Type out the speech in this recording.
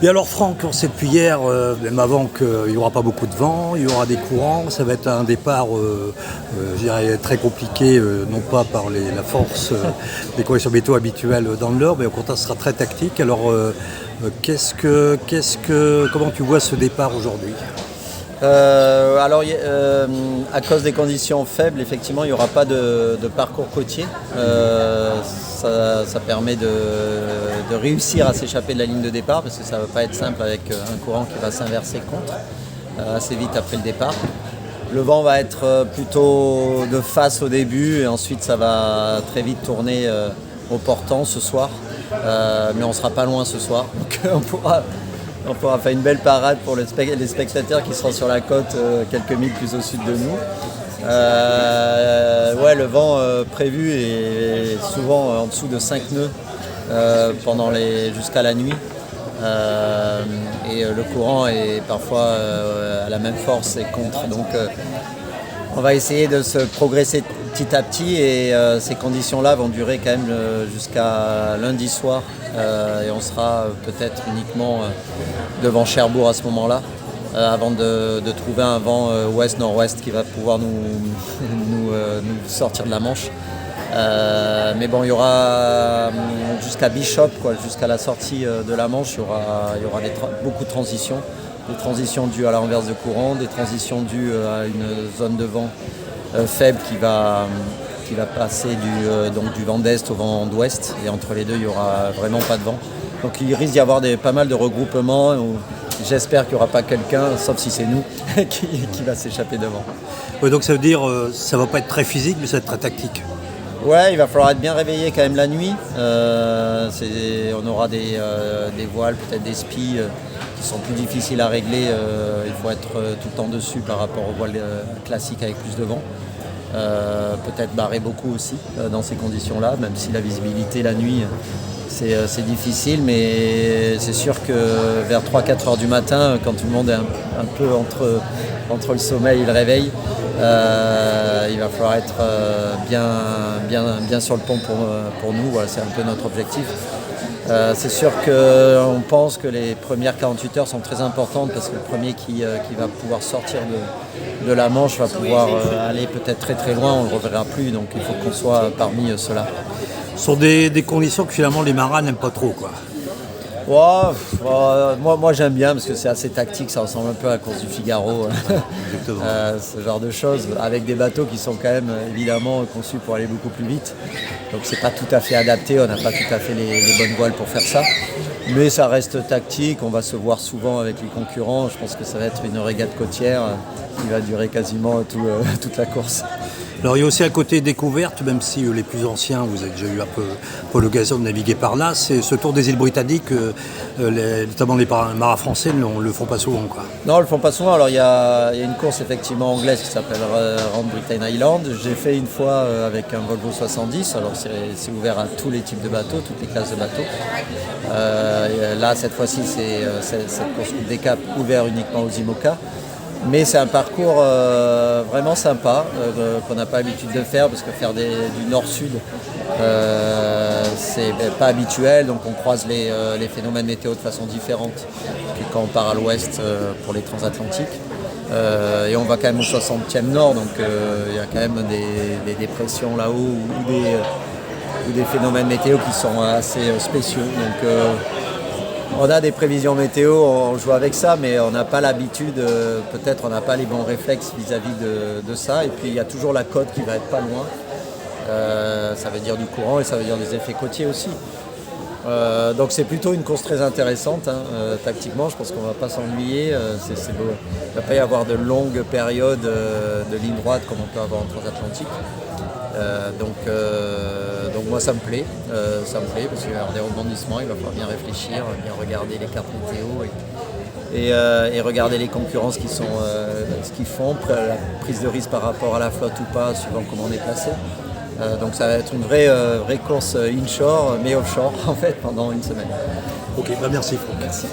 Et alors Franck, on sait depuis hier, même avant qu'il n'y aura pas beaucoup de vent, il y aura des courants, ça va être un départ je dirais, très compliqué, non pas par la force des conditions météo habituelles dans le Nord, mais au contraire ce sera très tactique. Alors comment tu vois ce départ aujourd'hui ? À cause des conditions faibles, effectivement, il n'y aura pas de parcours côtier. Ça permet de réussir à s'échapper de la ligne de départ parce que ça ne va pas être simple avec un courant qui va s'inverser contre assez vite après le départ. Le vent va être plutôt de face au début et ensuite ça va très vite tourner au portant ce soir. Mais on ne sera pas loin ce soir. Donc on pourra faire une belle parade pour les spectateurs qui seront sur la côte quelques milles plus au sud de nous. Le vent prévu est souvent en dessous de 5 nœuds jusqu'à la nuit. Et le courant est parfois à la même force et contre. Donc on va essayer de se progresser petit à petit et ces conditions-là vont durer quand même jusqu'à lundi soir. Et on sera peut-être uniquement devant Cherbourg à ce moment-là, avant de trouver un vent ouest-nord-ouest qui va pouvoir nous sortir de la Manche. Mais bon, il y aura jusqu'à Bishop, jusqu'à la sortie de la Manche, il y aura beaucoup de transitions. Des transitions dues à la renverse de courant, des transitions dues à une zone de vent faible qui va passer du vent d'est au vent d'ouest. Et entre les deux, il n'y aura vraiment pas de vent. Donc il risque d'y avoir pas mal de regroupements. J'espère qu'il n'y aura pas quelqu'un, sauf si c'est nous, qui va s'échapper devant. Ouais, donc ça veut dire ça ne va pas être très physique, mais ça va être très tactique. Ouais, il va falloir être bien réveillé quand même la nuit. On aura des voiles, peut-être des spies qui sont plus difficiles à régler. Il faut être tout le temps dessus par rapport aux voiles classiques avec plus de vent. Peut-être barrer beaucoup aussi dans ces conditions-là, même si la visibilité la nuit c'est difficile, mais c'est sûr que vers 3-4 heures du matin, quand tout le monde est un peu entre le sommeil et le réveil, il va falloir être bien sur le pont pour nous. Voilà, c'est un peu notre objectif. C'est sûr qu'on pense que les premières 48 heures sont très importantes parce que le premier qui va pouvoir sortir de la Manche va pouvoir aller peut-être très très loin, on ne le reverra plus, donc il faut qu'on soit parmi ceux-là. Ce sont des conditions que finalement les marins n'aiment pas trop, quoi. Moi j'aime bien parce que c'est assez tactique, ça ressemble un peu à la course du Figaro, ce genre de choses, avec des bateaux qui sont quand même évidemment conçus pour aller beaucoup plus vite. Donc c'est pas tout à fait adapté, on n'a pas tout à fait les bonnes voiles pour faire ça. Mais ça reste tactique, on va se voir souvent avec les concurrents. Je pense que ça va être une régate côtière qui va durer quasiment toute la course. Alors il y a aussi un côté découverte, même si les plus anciens, vous avez déjà eu un peu l'occasion de naviguer par là, c'est ce tour des îles britanniques, notamment les marins français ne le font pas souvent, quoi. Non, ils le font pas souvent. Alors il y a une course effectivement anglaise qui s'appelle Round Britain Island. J'ai fait une fois avec un Volvo 70, alors c'est ouvert à tous les types de bateaux, toutes les classes de bateaux. Là cette fois-ci c'est cette course des Caps ouvert uniquement aux IMOCA. Mais c'est un parcours vraiment sympa qu'on n'a pas l'habitude de faire parce que faire du nord-sud c'est pas habituel, donc on croise les phénomènes météo de façon différente que quand on part à l'ouest pour les transatlantiques. Et on va quand même au 60e nord, donc il y a quand même des dépressions là-haut ou des phénomènes météo qui sont assez spéciaux. Donc on a des prévisions météo, on joue avec ça, mais on n'a pas l'habitude, peut-être on n'a pas les bons réflexes vis-à-vis de ça. Et puis il y a toujours la côte qui va être pas loin. Ça veut dire du courant et ça veut dire des effets côtiers aussi. Donc c'est plutôt une course très intéressante, tactiquement. Je pense qu'on ne va pas s'ennuyer. C'est beau. Il ne va pas y avoir de longues périodes de ligne droite comme on peut avoir en transatlantique. Donc moi ça me plaît parce qu'il va y avoir des rebondissements, il va falloir bien réfléchir, bien regarder les cartes météo et regarder les concurrents ce qu'ils font, la prise de risque par rapport à la flotte ou pas, suivant comment on est placé. Donc ça va être une vraie course inshore mais offshore en fait pendant une semaine. Ok, merci Franck. Merci.